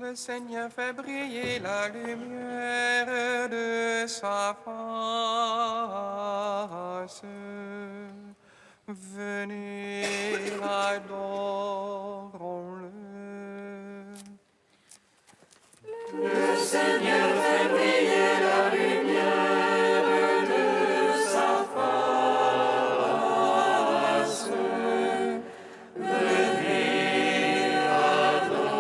Le Seigneur fait briller la lumière de sa face. Venez, adorons-le. Le Seigneur fait briller la lumière de sa face. Venez, adorons-le.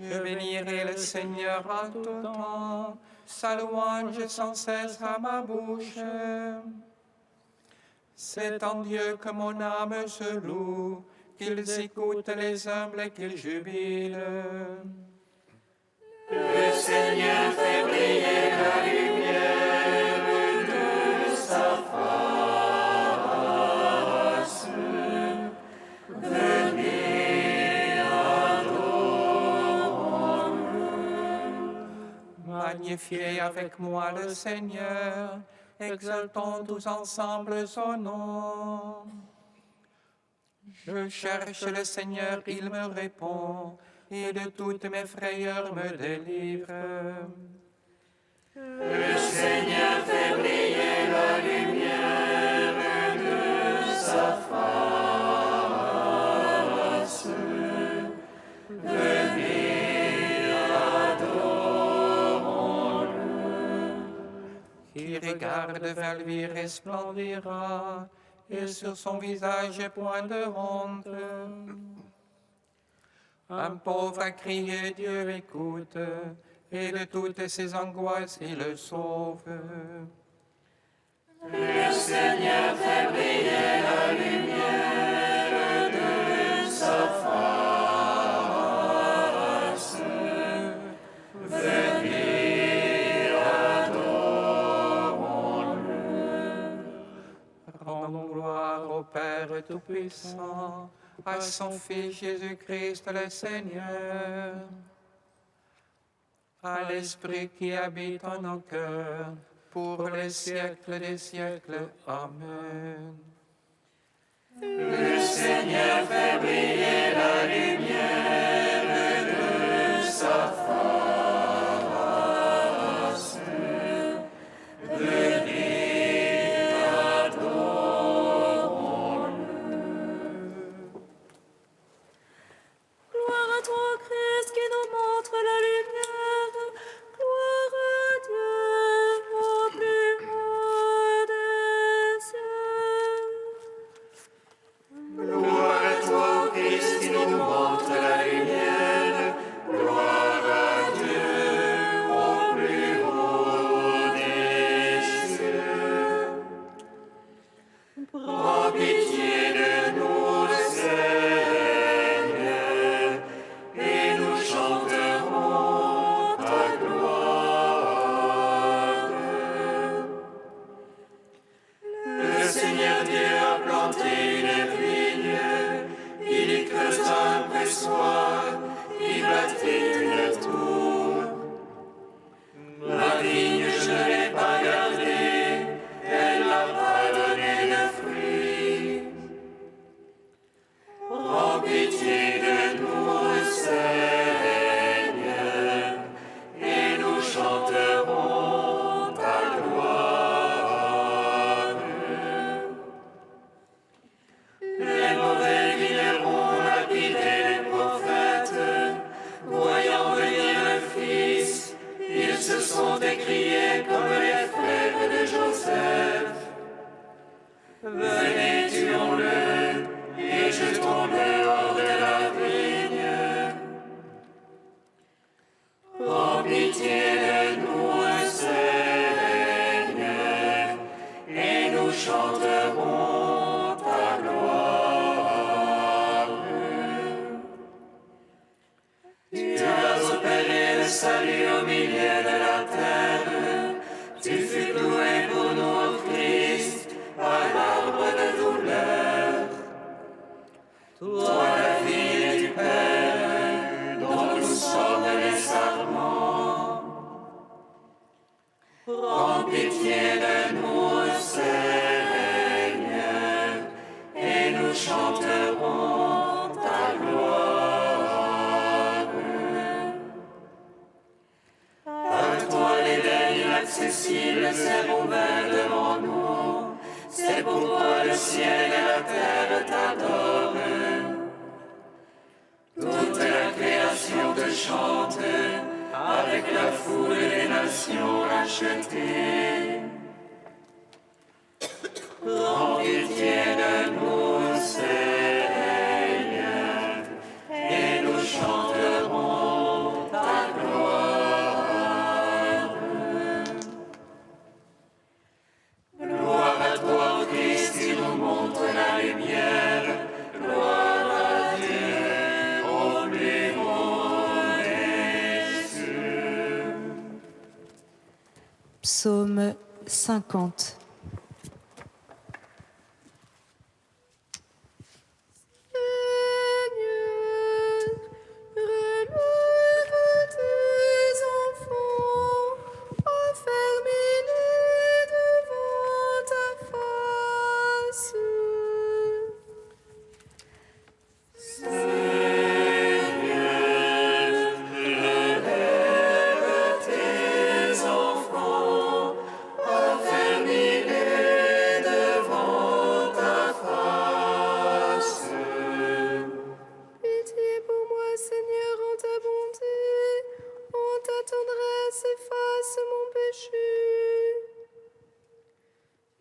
Je bénirai le Seigneur en tout temps, sa louange sans cesse à ma bouche. C'est en Dieu que mon âme se loue, qu'ils écoutent les humbles et qu'ils jubilent. Le Seigneur fait briller la lumière de sa face. Venez, adorons-le. Magnifiez avec moi le Seigneur, exaltons tous ensemble son nom. Je cherche le Seigneur, il me répond, et de toutes mes frayeurs me délivre. Le Seigneur fait briller la lumière de sa face. Venez, adorons-le. Qui regarde vers lui resplendira, et sur son visage point de honte. Un pauvre a crié, Dieu écoute, et de toutes ses angoisses il le sauve. Le Seigneur fait briller la lumière de sa face. Venez, adorons-le. Rendons gloire au Père Tout-Puissant, à son Fils Jésus-Christ le Seigneur, à l'Esprit qui habite en nos cœurs, pour les siècles des siècles. Amen. Le Seigneur fait briller la lumière de sa face. Venez, adorons-le. Gloire à toi, Christ, qui nous montre la lumière. Gloire à Dieu au plus haut des cieux. Gloire à toi, Christ, qui nous montre la lumière. Gloire à Dieu au plus haut des cieux. Prends pitié de nous, Seigneur, et nous chanterons ta gloire. Le Seigneur Dieu a planté une vigne, il y creusa un pressoir, il bâtit une tour. Ma vigne, je ne l'ai pas gardée, elle n'a pas donné de fruits. Prends pitié de nous, Seigneur, et nous chanterons ta gloire. Les mauvais vignerons lapidaient les prophètes, voyant venir le Fils, ils se sont écriés comme les frères de Joseph. Venez, tuons-le et jetons-le hors de la vigne. Prends pitié de nous, Seigneur, et nous chanterons ta gloire. Tu as opéré le salut au milieu de la terre. Tu fus cloué pour nous, ô Christ, à l'arbre de douleur. Toi, la fille du Père, dont nous sommes les sarments. Prends pitié de nous, Seigneur, et nous chanterons ta gloire. inaccessible s'est ouvert devant nous. C'est pourquoi le ciel et la terre t'adorent. Toute la création te chante, avec la foule des nations rachetées. Rends pitié de nous, Seigneur, et nous chanterons ta gloire. Gloire à toi, Christ, qui nous montre la lumière. Gloire à Dieu au plus haut des cieux. Psaume 50.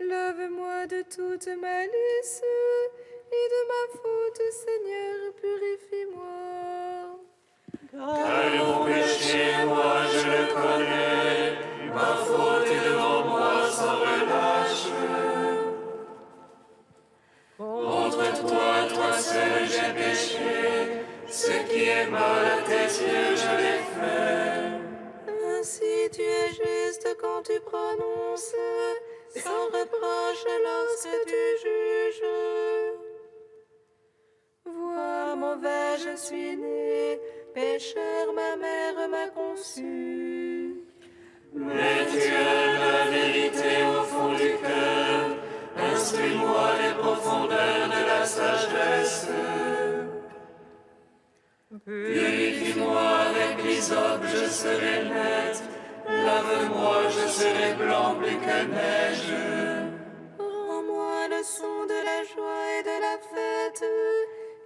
Lave-moi de toute malice et de ma faute, Seigneur, purifie-moi. Car mon péché, moi je le connais, ma faute est devant moi sans relâche. Contre toi, toi seul j'ai péché, ce qui est mal à tes yeux je l'ai fait. Ainsi tu es juste quand tu prononces, sans reproche lorsque tu juges. Vois, mauvais je suis né, pécheur ma mère m'a conçu. Mais tu as la vérité au fond du cœur, instruis-moi les profondeurs de la sagesse. Purifie-moi avec l'hysope, je serai net, lave-moi, je serai blanc plus que neige. Rends-moi le son de la joie et de la fête,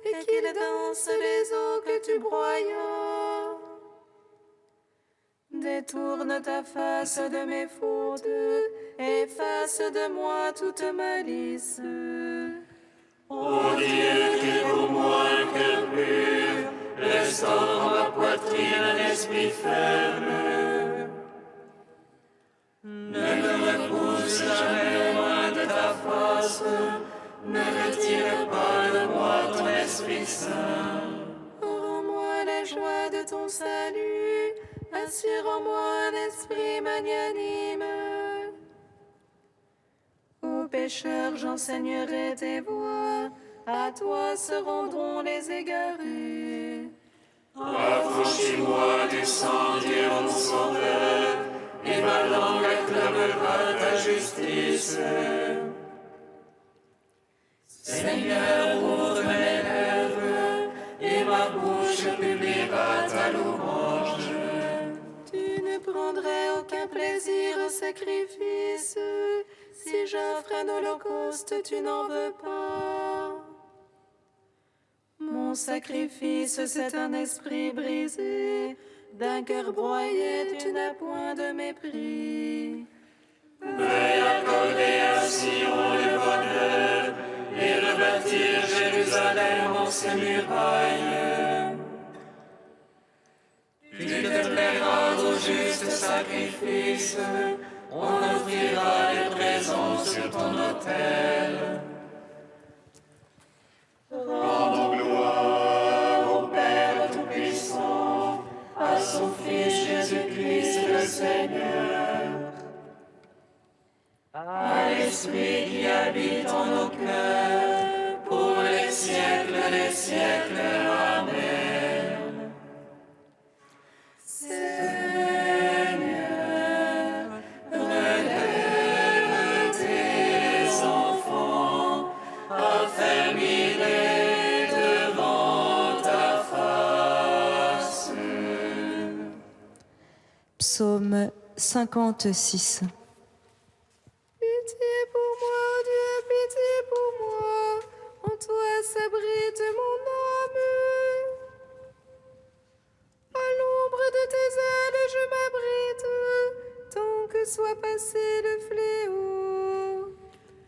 et qu'ils dansent les eaux que tu broyas. Détourne ta face de mes fautes, efface de moi toute malice. Ô Dieu, qui pour moi un cœur pur, restaure en ma poitrine un esprit ferme. Ne me repousse jamais loin de ta face, ne retire pas de moi ton Esprit Saint. Rends-moi la joie de ton salut, assure en moi un esprit magnanime. Aux pécheurs j'enseignerai tes voies, à toi se rendront les égarés. Affranchis-moi du sang, Dieu mon sauveur, et ma langue acclamera ta justice. Seigneur, ouvre mes lèvres, et ma bouche publiera ta louange. Tu ne prendrais aucun plaisir au sacrifice, si j'offre un holocauste, tu n'en veux pas. Mon sacrifice, c'est un esprit brisé, d'un cœur broyé, tu n'as point de mépris. Veuille accorder à Sion le bonheur, et rebâtir Jérusalem en ses murailles. Tu te plairas au juste sacrifice, on offrira les présents sur ton autel. Rendons gloire au Père Tout-Puissant, à son Fils Jésus-Christ le Seigneur, à l'Esprit qui habite en nos cœurs, pour les siècles des siècles. Amen. Seigneur, relève tes enfants, affermis-les devant ta face. Psaume 56. Pitié pour moi, Dieu, pitié pour moi. En toi s'abrite mon âme. À l'ombre de tes ailes, je m'abrite, tant que soit passé le fléau.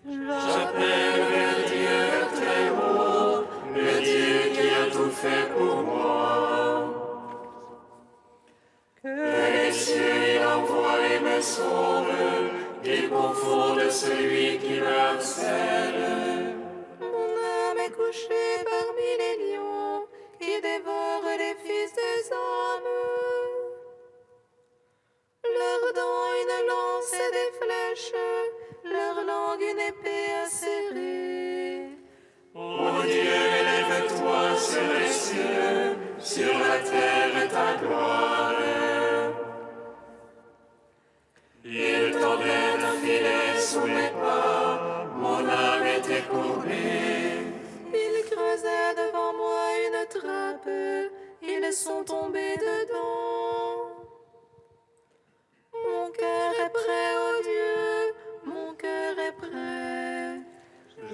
J'appelle vers Dieu très haut, le Dieu qui a tout fait pour moi. Que les cieux il envoie et me sauvent, qu'il confonde celui qui me harcèle. Mon âme est couchée parmi les lions, qui dévorent les fils des hommes. Leurs dents une lance et des flèches, leur langue une épée acérée. Ô Dieu, élève-toi sur les cieux, sur la terre ta gloire. Il tendait un filet sous mes pas, mon âme était courbée. Ils creusaient devant moi une trappe, ils sont tombés dedans. Mon cœur est prêt, ô Dieu, mon cœur est prêt.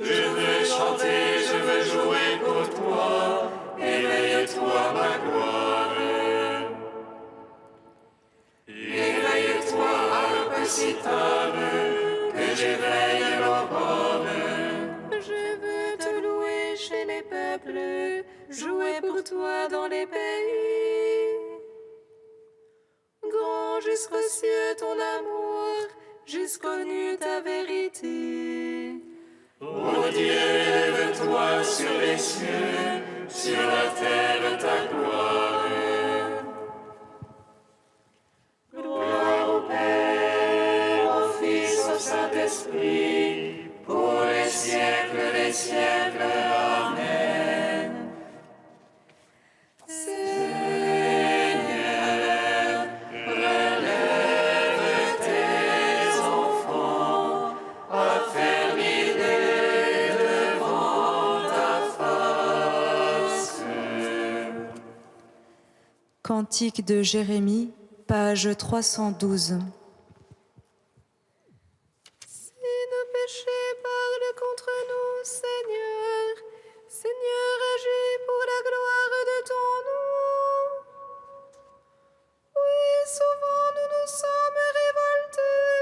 Je veux chanter, je veux jouer pour toi, éveille-toi ma gloire. Éveille-toi, harpe cithare, que j'éveille l'aurore. Je veux te louer chez les peuples, jouer pour toi dans les pays. Grand jusqu'aux cieux ton amour, jusqu'aux nues ta vérité. Ô Dieu, élève-toi sur les cieux, sur la terre ta gloire. Gloire au Père, au Fils, au Saint-Esprit, pour les siècles des siècles. Amen. Seigneur, relève tes enfants, affermis-les devant ta face. Cantique de Jérémie, page 312. Si nos péchés parlent contre nous, Seigneur, Seigneur, agis pour la gloire de ton nom. Oui, souvent nous nous sommes révoltés,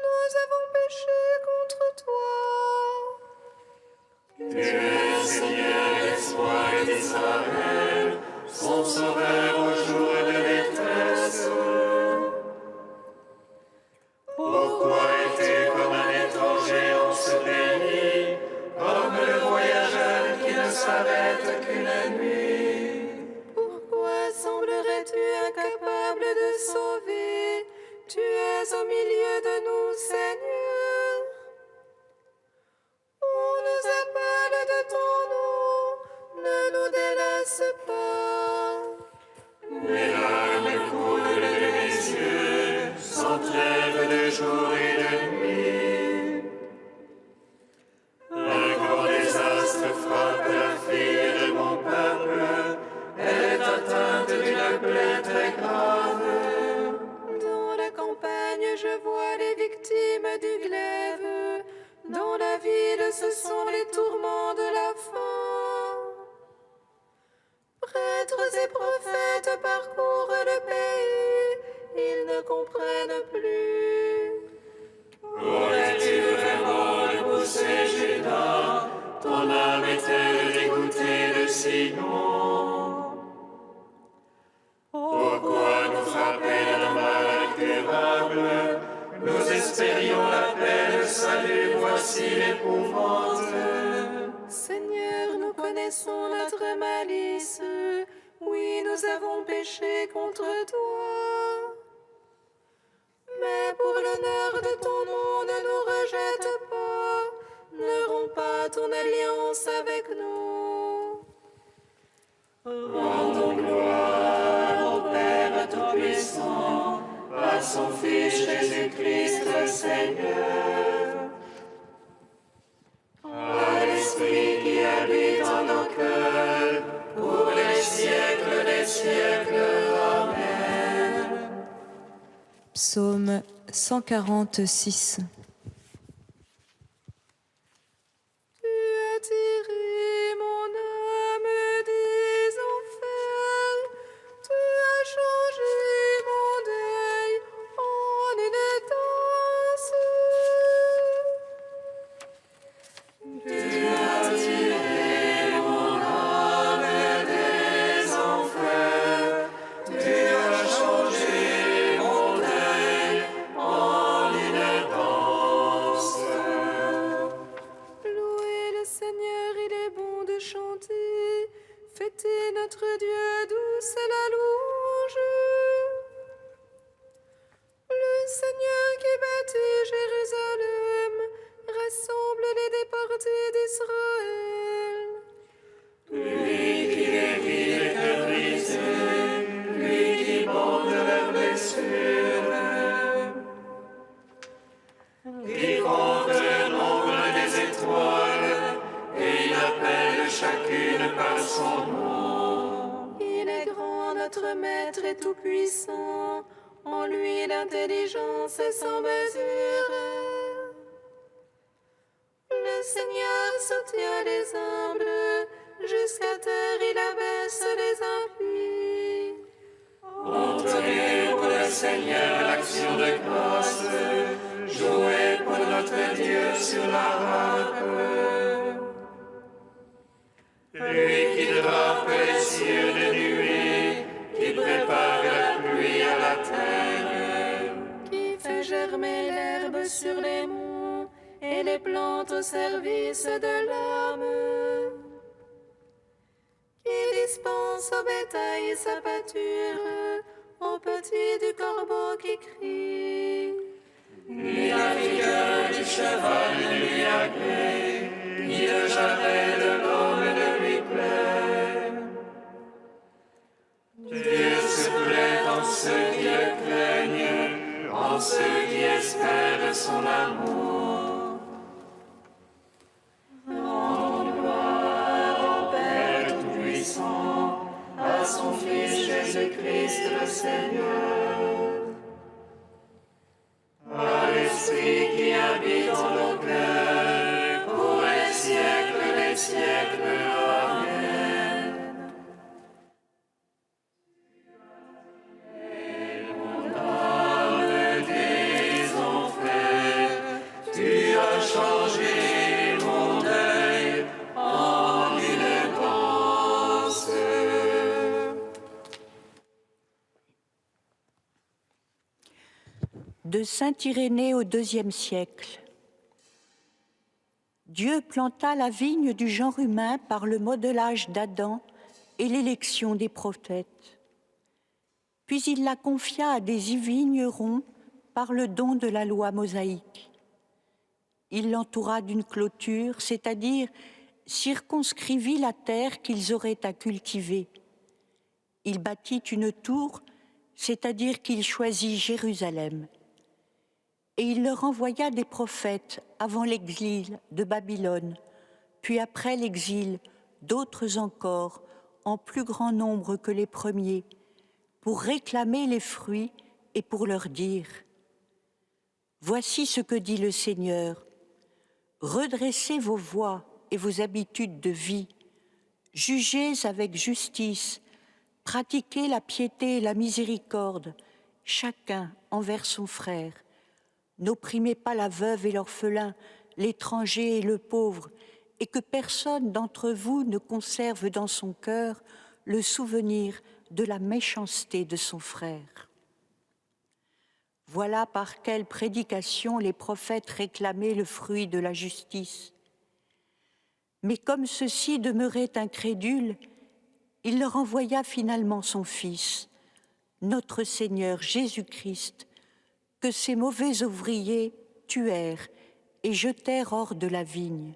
nous avons péché contre toi. Tu es, Seigneur, l'espoir d'Israël, son sauveur au jour de détresse. Pourquoi es-tu comme un étranger en ce pays, comme le voyageur qui ne s'arrête qu'une nuit? Pourquoi semblerais-tu incapable de sauver? Tu es au milieu de nous, Seigneur. On nous appelle de ton nom, ne nous délaisse pas. Les larmes coulent de mes yeux, sans trêve de jour et de nuit. Un grand désastre frappe la fille de mon peuple, elle est atteinte d'une plaie très grave. Dans la campagne, je vois les victimes du glaive. Dans la ville, ce sont les tourments de la faim. Prêtres et prophètes parcourent le pays, ils ne comprennent plus. Aurais-tu vraiment repoussé Judas? Ton âme est-elle dégoûtée de Sion? Pourquoi nous frapper d'un mal incurable? Nous espérions la paix, le salut, voici l'épouvante. Seigneur, nous connaissons notre malice. Oui, nous avons péché contre toi. Mais pour l'honneur de ton nom, ne nous rejette pas. Ne romps pas ton alliance avec nous. Rendons gloire au Père Tout-Puissant, à son Fils Jésus-Christ le Seigneur, à l'Esprit qui habite en nos cœurs, pour les siècles des siècles. Amen. Psaume 146. Tu as tiré mon âme des enfers, tu as changé mon deuil en une danse. Tu as tiré mon âme des enfers, tu as changé mon deuil en une danse. Louez le Seigneur, il est bon de chanter. Fêtez notre Dieu, douce la louange. Le Seigneur qui bâtit Jérusalem rassemble les déportés d'Israël. Lui qui guérit les cœurs brisés, lui qui bande leurs blessures, qui compte le nombre des étoiles, et il appelle chacune par son nom. Il est grand, notre Maître est tout-puissant, en lui l'intelligence est sans mesure. Le Seigneur soutient les humbles, jusqu'à terre il abaisse les impies. Entonnez pour le Seigneur l'action de grâce, jouez pour notre Dieu sur la harpe. Lui qui drape les cieux de nuée, qui prépare la pluie à la terre, qui fait germer l'herbe sur les monts et les plantes au service de l'homme, qui dispense au bétail sa pâture, aux petits du corbeau qui crie. Ni la vigueur du cheval ne lui agrée, ni le jarret de l'homme ne lui plaît. Dieu se plaît en ceux qui le craignent, en ceux qui espèrent son amour. Rendons gloire au Père Tout-Puissant, à son Fils Jésus-Christ le Seigneur, à l'Esprit qui habite en nos cœurs, pour les siècles des siècles. Amen. Mon âme des enfers, tu as changé mon deuil en une danse. De saint Irénée au IIe siècle. Dieu planta la vigne du genre humain par le modelage d'Adam et l'élection des prophètes. Puis il la confia à des vignerons par le don de la loi mosaïque. Il l'entoura d'une clôture, c'est-à-dire circonscrivit la terre qu'ils auraient à cultiver. Il bâtit une tour, c'est-à-dire qu'il choisit Jérusalem. Et il leur envoya des prophètes avant l'exil de Babylone, puis après l'exil, d'autres encore, en plus grand nombre que les premiers, pour réclamer les fruits et pour leur dire « Voici ce que dit le Seigneur, redressez vos voies et vos habitudes de vie, jugez avec justice, pratiquez la piété et la miséricorde, chacun envers son frère. N'opprimez pas la veuve et l'orphelin, l'étranger et le pauvre, et que personne d'entre vous ne conserve dans son cœur le souvenir de la méchanceté de son frère. » Voilà par quelle prédication les prophètes réclamaient le fruit de la justice. Mais comme ceux-ci demeuraient incrédules, il leur envoya finalement son Fils, notre Seigneur Jésus-Christ, que ces mauvais ouvriers tuèrent et jetèrent hors de la vigne.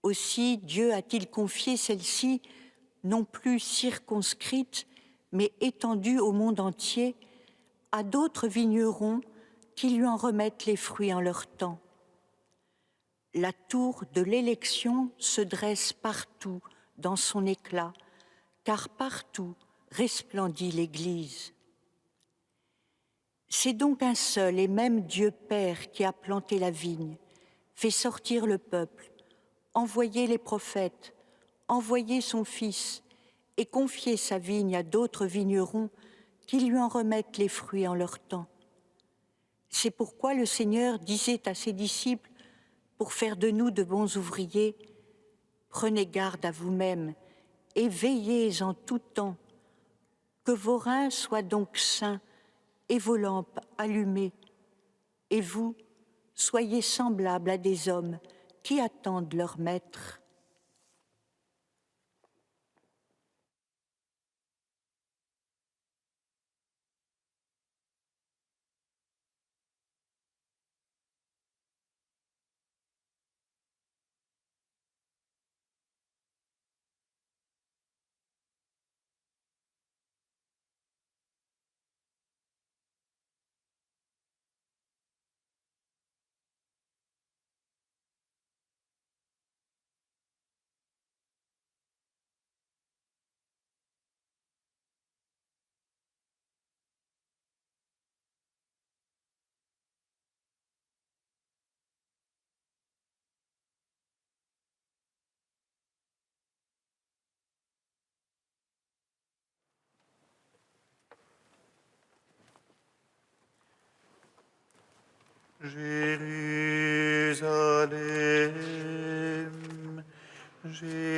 Aussi Dieu a-t-il confié celle-ci, non plus circonscrite, mais étendue au monde entier, à d'autres vignerons qui lui en remettent les fruits en leur temps. La tour de l'élection se dresse partout dans son éclat, car partout resplendit l'Église. C'est donc un seul et même Dieu Père qui a planté la vigne, fait sortir le peuple, envoyé les prophètes, envoyé son Fils et confié sa vigne à d'autres vignerons qui lui en remettent les fruits en leur temps. C'est pourquoi le Seigneur disait à ses disciples, pour faire de nous de bons ouvriers, « Prenez garde à vous-même et veillez en tout temps, que vos reins soient donc sains et vos lampes allumées, et vous, soyez semblables à des hommes qui attendent leur maître. » Jérusalem, Jérusalem,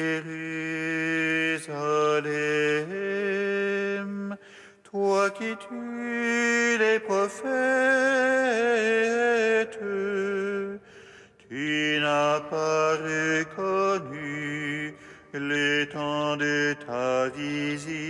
toi qui tues les prophètes, tu n'as pas reconnu le temps de ta visite.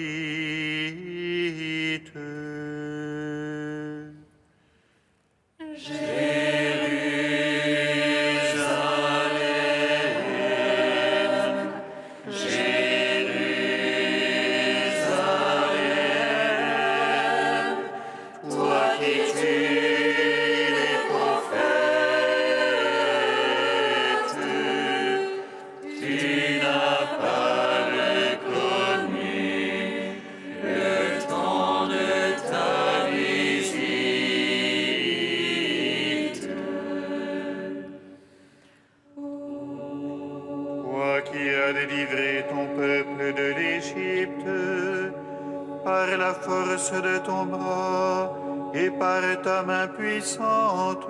Par la force de ton bras et par ta main puissante,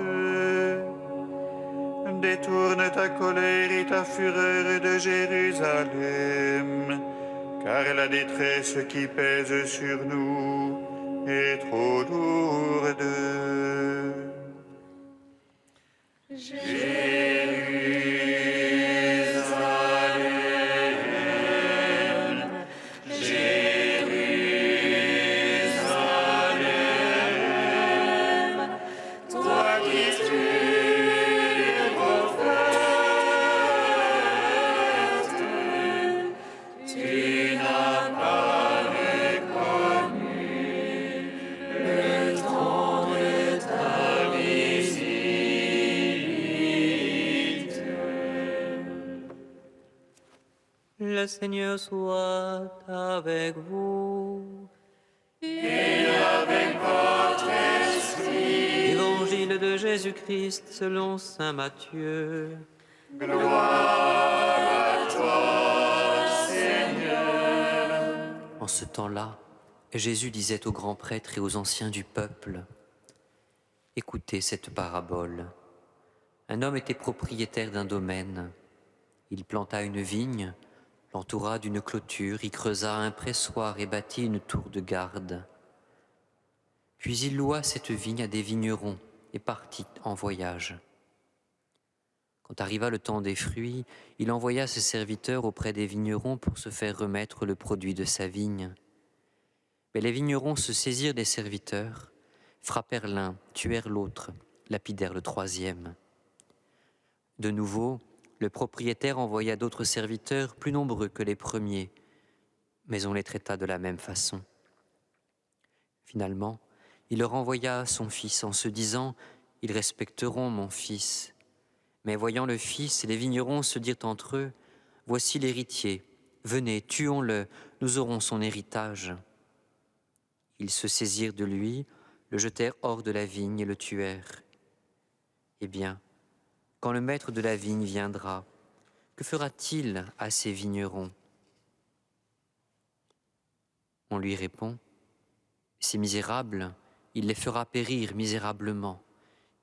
détourne ta colère et ta fureur de Jérusalem, car la détresse qui pèse sur nous est trop lourde. Le Seigneur soit avec vous. Et avec votre esprit. Évangile de Jésus-Christ selon saint Matthieu. Gloire à toi, Seigneur. En ce temps-là, Jésus disait aux grands prêtres et aux anciens du peuple, « Écoutez cette parabole. Un homme était propriétaire d'un domaine. Il planta une vigne, l'entoura d'une clôture, y creusa un pressoir et bâtit une tour de garde. Puis il loua cette vigne à des vignerons et partit en voyage. Quand arriva le temps des fruits, il envoya ses serviteurs auprès des vignerons pour se faire remettre le produit de sa vigne. Mais les vignerons se saisirent des serviteurs, frappèrent l'un, tuèrent l'autre, lapidèrent le troisième. De nouveau, le propriétaire envoya d'autres serviteurs plus nombreux que les premiers, mais on les traita de la même façon. Finalement, il leur envoya son fils en se disant « Ils respecteront mon fils ». Mais voyant le fils, les vignerons se dirent entre eux « Voici l'héritier, venez, tuons-le, nous aurons son héritage ». Ils se saisirent de lui, le jetèrent hors de la vigne et le tuèrent. Eh bien, quand le maître de la vigne viendra, que fera-t-il à ces vignerons? On lui répond, ces misérables, il les fera périr misérablement.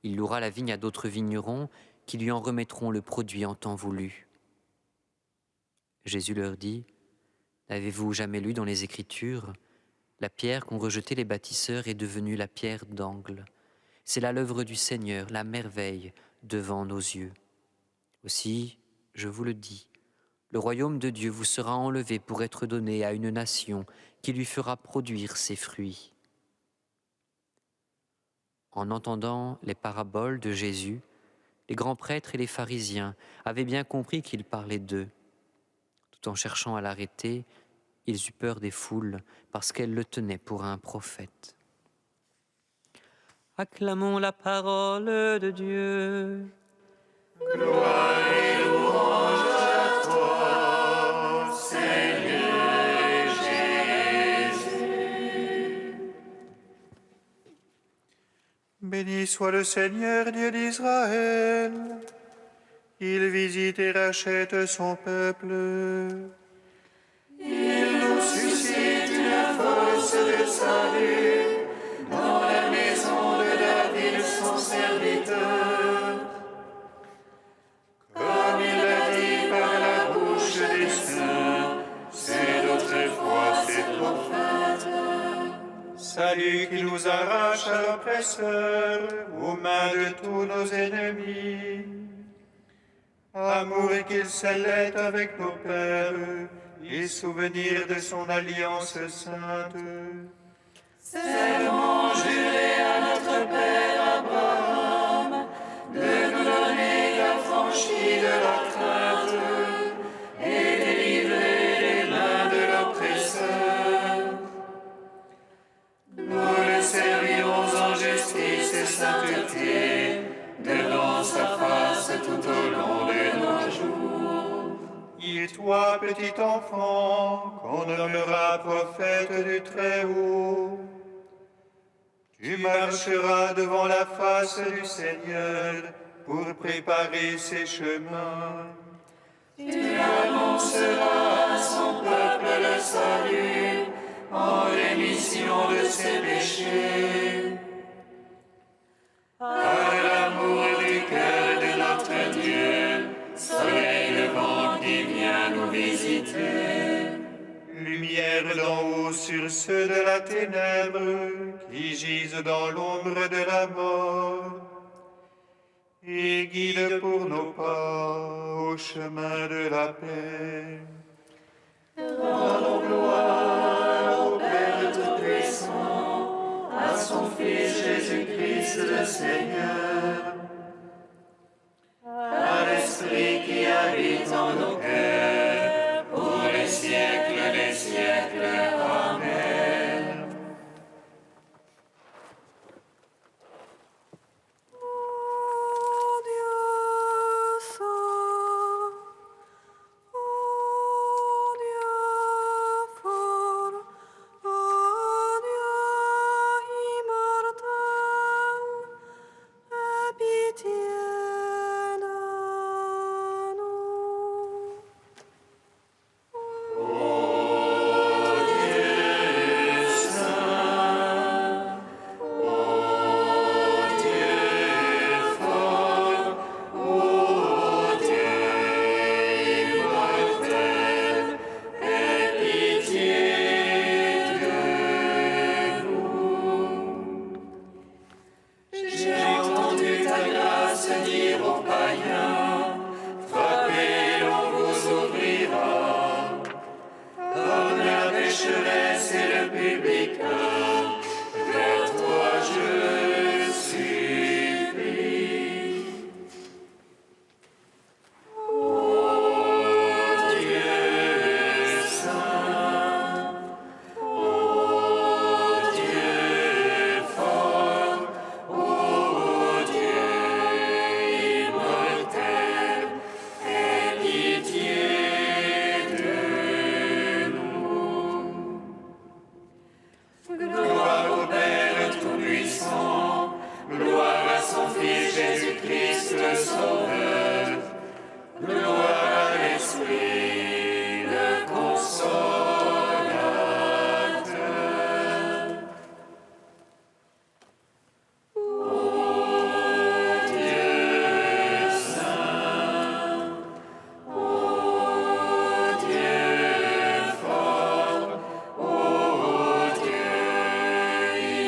Il louera la vigne à d'autres vignerons qui lui en remettront le produit en temps voulu. Jésus leur dit, n'avez-vous jamais lu dans les Écritures, la pierre qu'ont rejetée les bâtisseurs est devenue la pierre d'angle. C'est là l'œuvre du Seigneur, la merveille devant nos yeux. Aussi, je vous le dis, le royaume de Dieu vous sera enlevé pour être donné à une nation qui lui fera produire ses fruits. En entendant les paraboles de Jésus, les grands prêtres et les pharisiens avaient bien compris qu'il parlait d'eux. Tout en cherchant à l'arrêter, ils eurent peur des foules parce qu'elles le tenaient pour un prophète. Acclamons la parole de Dieu. Gloire et louange à toi, Seigneur Jésus. Béni soit le Seigneur, Dieu d'Israël. Il visite et rachète son peuple. Il nous suscite une force de salut dans la maison de David, son serviteur. Comme il l'a dit par la bouche des saints, c'est d'autrefois ses prophètes. Salut qui nous arrache à l'oppresseur, aux mains de tous nos ennemis. Amour qu'il scellait avec nos pères, et souvenir de son alliance sainte. Serment juré à notre Père Abraham, de nous donner l'affranchi de la crainte et délivrer les mains de l'oppresseur. Nous le servirons en justice et sainteté, devant sa face tout au long de nos jours. Et toi, petit enfant, qu'on nommera prophète du Très-Haut, tu marcheras devant la face du Seigneur pour préparer ses chemins. Tu annonceras à son peuple le salut en rémission de ses péchés. Par l'amour du cœur de notre Dieu, soleil levant qui vient nous visiter. Lumière d'en haut sur ceux de la ténèbre qui gisent dans l'ombre de la mort. Et guide pour nos pas au chemin de la paix. Rendons gloire au Père Tout-Puissant, à son Fils Jésus-Christ le Seigneur, à l'Esprit qui habite en nos cœurs, pour les siècles des siècles. Amen. Jésus-Christ le Sauveur. Gloire à l'Esprit, le Consolateur. Ô Dieu saint, ô Dieu fort, ô Dieu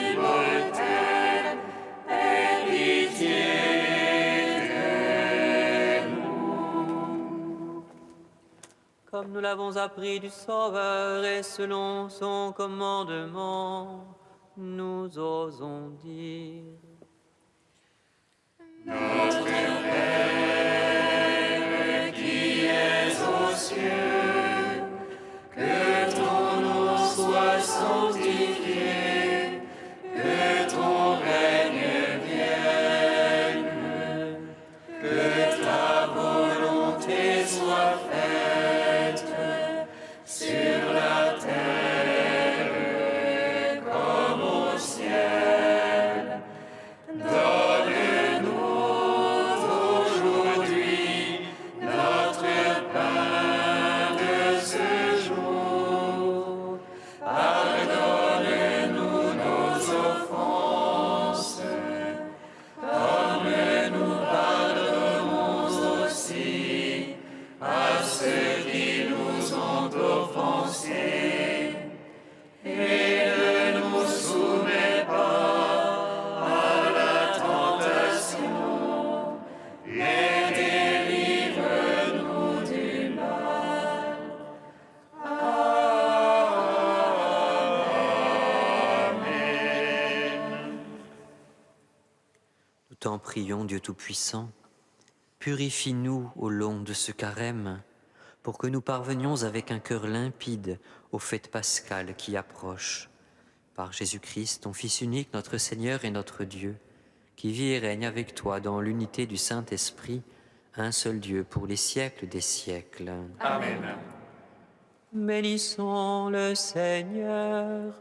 immortel, aie pitié de nous. Comme nous l'avons appris du Sauveur et selon son commandement, nous osons dire. Notre Père qui es aux cieux, que ton nom soit sanctifié, que ton règne vienne, que ta volonté soit faite sur la terre comme au ciel. Donne-nous aujourd'hui notre pain de ce jour. Pardonne-nous nos offenses, comme nous pardonnons aussi à ceux qui nous ont offensés. Et ne nous soumets pas à la tentation, mais délivre-nous du mal. Amen. Nous t'en prions, Dieu Tout-Puissant, purifie-nous au long de ce carême, pour que nous parvenions avec un cœur limpide aux fêtes pascales qui approchent. Par Jésus-Christ, ton Fils unique, notre Seigneur et notre Dieu, qui vit et règne avec toi dans l'unité du Saint-Esprit, un seul Dieu pour les siècles des siècles. Amen. Bénissons le Seigneur.